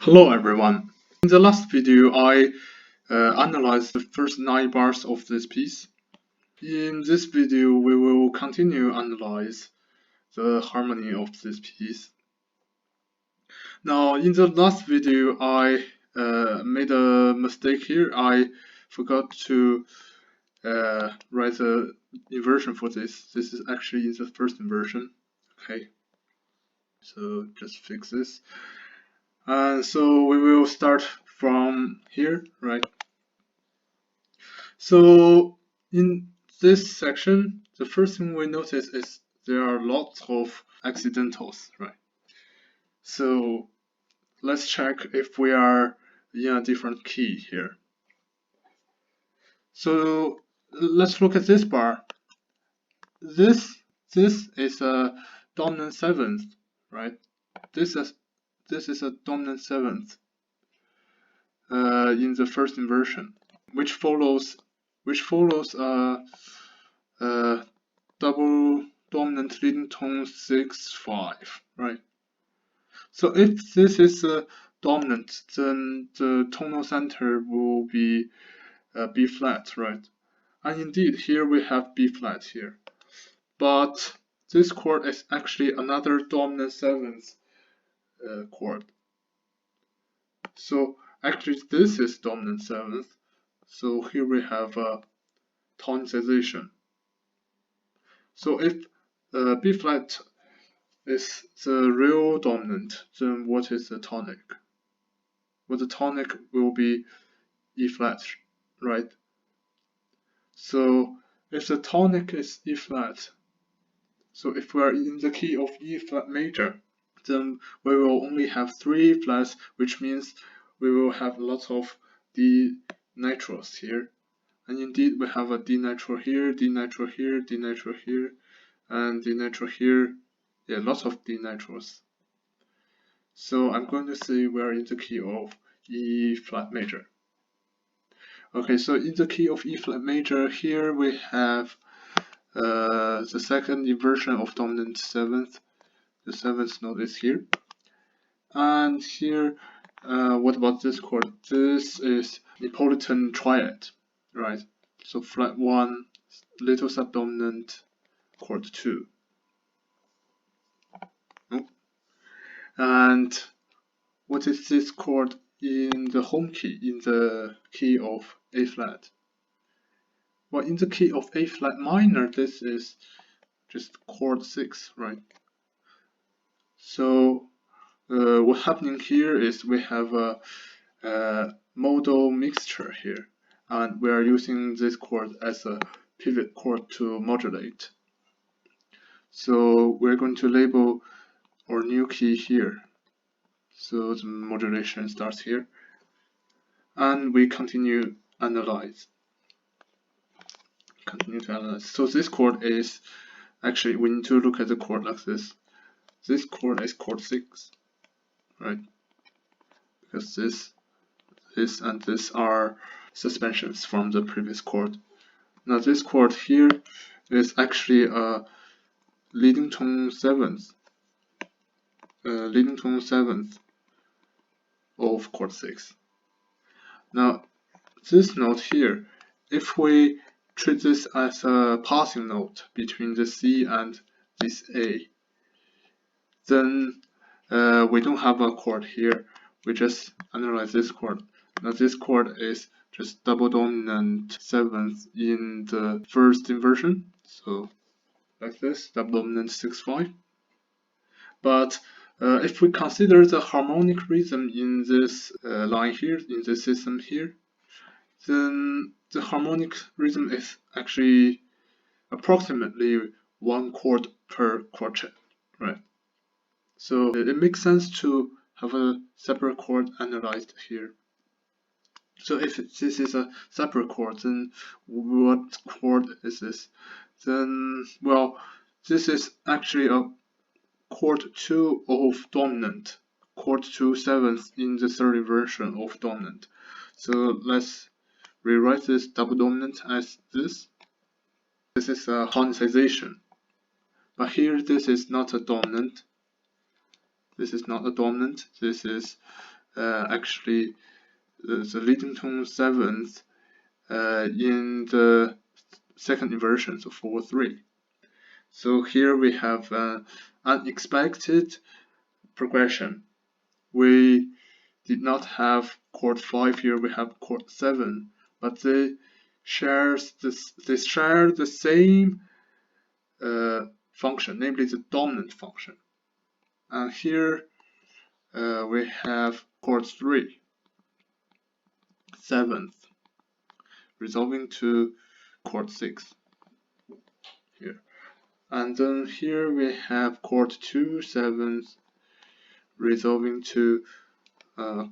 Hello everyone. In the last video I analyzed the first 9 bars of this piece. In this video we will continue analyze the harmony of this piece. Now in the last video I made a mistake here. I forgot to write the inversion for this. This is actually in the first inversion. Okay, so just fix this. And so we will start from here, right? So in this section, the first thing we notice is there are lots of accidentals, right? So let's check if we are in a different key here. So let's look at this bar. This is a dominant seventh, right? This is a dominant seventh in the first inversion, which follows a double dominant leading tone 6/5, right? So if this is a dominant, then the tonal center will be B flat, right? And indeed, here we have B flat here. But this chord is actually another dominant seventh chord. So actually, this is dominant seventh. So here we have a tonicization. So if B flat is the real dominant, then what is the tonic? Well, the tonic will be E flat, right? So if the tonic is E flat, so if we are in the key of E flat major, then we will only have 3 flats, which means we will have lots of D naturals here. And indeed, we have a D natural here, D natural here, D natural here, and D natural here. Yeah, lots of D naturals. So I'm going to say we are in the key of E flat major. Okay, so in the key of E flat major, here we have the second inversion of dominant seventh. The seventh note is here. And here, what about this chord? This is Neapolitan triad, right? So flat 1, little subdominant, chord 2. And what is this chord in the home key, in the key of A flat? Well, in the key of A flat minor, this is just chord 6, right? So what's happening here is we have a modal mixture here, and we are using this chord as a pivot chord to modulate. So we're going to label our new key here. So the modulation starts here, and we continue analyze. Continue to analyze. So this chord is actually, we need to look at the chord like this. This chord is chord 6, right? Because this and this are suspensions from the previous chord. Now this chord here is actually a leading tone seventh of chord 6. Now this note here, if we treat this as a passing note between the C and this A, then we don't have a chord here. We just analyze this chord. Now this chord is just double dominant seventh in the first inversion, so like this, double dominant 6/5. But if we consider the harmonic rhythm in this line here, in this system here, then the harmonic rhythm is actually approximately 1 chord per quartet, right? So it makes sense to have a separate chord analyzed here. So if this is a separate chord, then what chord is this? Then, well, this is actually a chord 2 of dominant, chord 2 seventh in the third inversion of dominant. So let's rewrite this double dominant as this. This is a tonicization. But here this is not a dominant. This is not a dominant. This is actually the leading tone 7th in the second inversion, so 4-3. So here we have an unexpected progression. We did not have chord 5 here, we have chord 7, but they share the same function, namely the dominant function. And here we have chord 3, 7th, resolving to chord 6 here. And then here we have chord 2, 7th, resolving to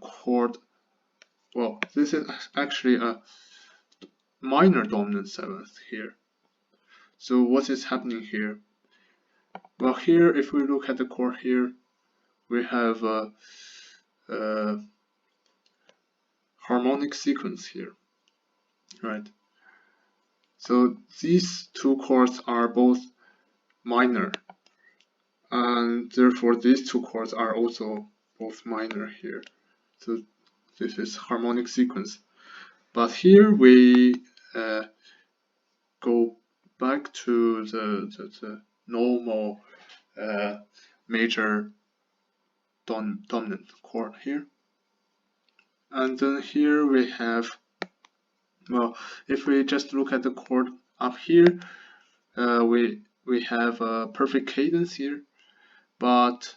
chord, well, this is actually a minor dominant 7th here. So what is happening here? Well, here, if we look at the chord here, we have a harmonic sequence here, right? So these two chords are both minor, and therefore these two chords are also both minor here. So this is harmonic sequence. But here we go back to the normal major dominant chord here. And then here we have, well, if we just look at the chord up here, we have a perfect cadence here, but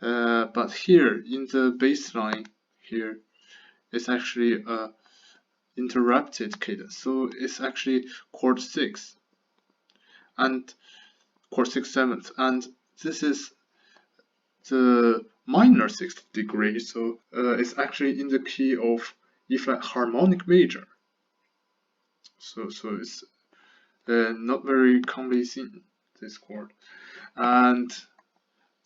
here in the bass line here, it's actually a interrupted cadence. So it's actually chord 6 and chord 6 7th, and this is the minor 6th degree, so it's actually in the key of E flat harmonic major. So it's not very commonly seen, this chord. And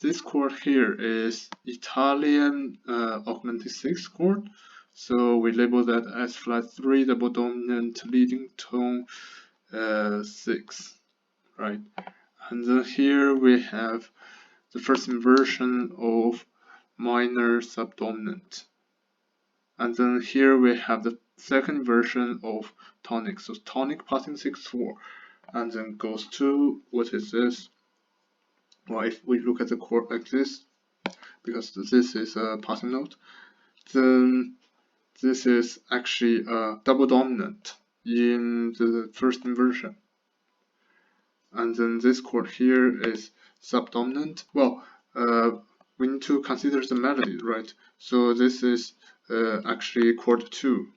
this chord here is Italian augmented 6th chord. So we label that as flat 3 double dominant leading tone 6, right? And then here we have the first inversion of minor subdominant. And then here we have the second inversion of tonic. So tonic passing 6-4, and then goes to, what is this? Well, if we look at the chord like this, because this is a passing note, then this is actually a double dominant in the first inversion. And then this chord here is subdominant. Well, we need to consider the melody, right? So this is actually chord 2.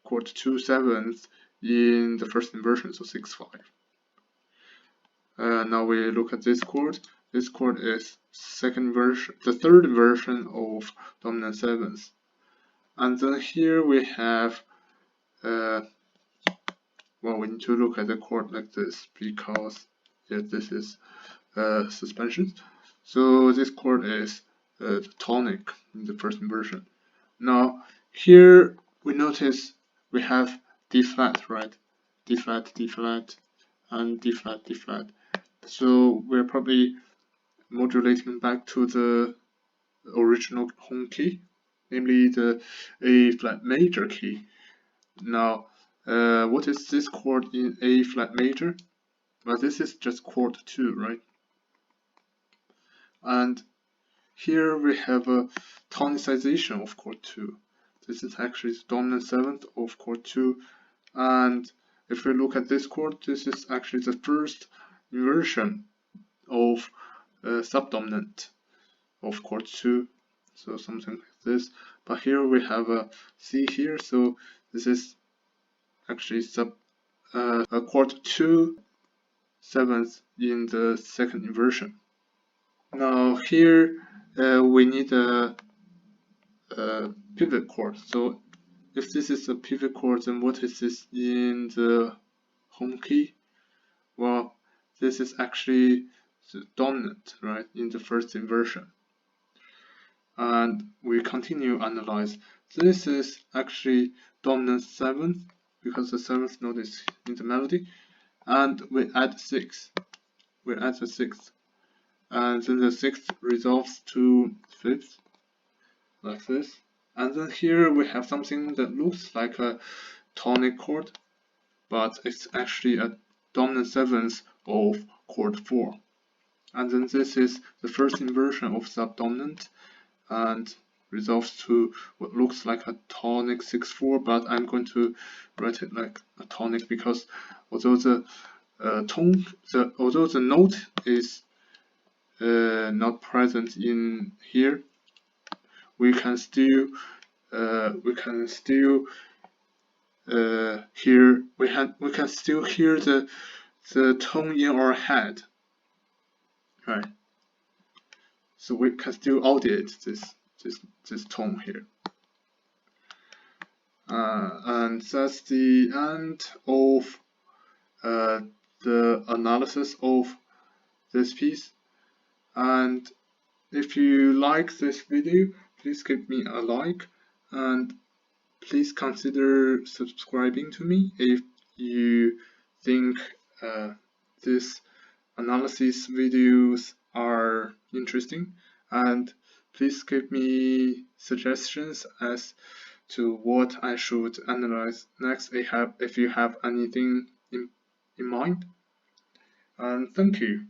Chord 2 7th in the first inversion, so 6-5. Now we look at this chord. This chord is the third inversion of dominant 7th. And then here we have, well, we need to look at the chord like this because this is suspension. So this chord is the tonic in the first inversion. Now here we notice we have D flat, right? D flat, D flat, and D flat, D flat. So we're probably modulating back to the original home key, namely the A flat major key. Now, what is this chord in A flat major? Well, this is just chord 2, right? And here we have a tonicization of chord 2. This is actually the dominant 7th of chord 2. And if we look at this chord, this is actually the first inversion of subdominant of chord 2. So something like this. But here we have a C here, so this is actually a chord 2 7th in the second inversion. Now here we need a pivot chord. So if this is a pivot chord, then what is this in the home key? Well, this is actually the dominant, right, in the first inversion. And we continue analyze. This is actually dominant 7th because the 7th note is in the melody, and we add 6. We add the 6th, and then the 6th resolves to 5th. like this. And then here we have something that looks like a tonic chord, but it's actually a dominant seventh of chord 4. And then this is the first inversion of subdominant and resolves to what looks like a tonic 6/4, but I'm going to write it like a tonic because although the although the note is not present in here, we can still hear the tone in our head, right? So we can still audit this tone here. And that's the end of the analysis of this piece. And if you like this video, please give me a like and please consider subscribing to me if you think these analysis videos are interesting, and please give me suggestions as to what I should analyze next if you have anything in mind. And thank you.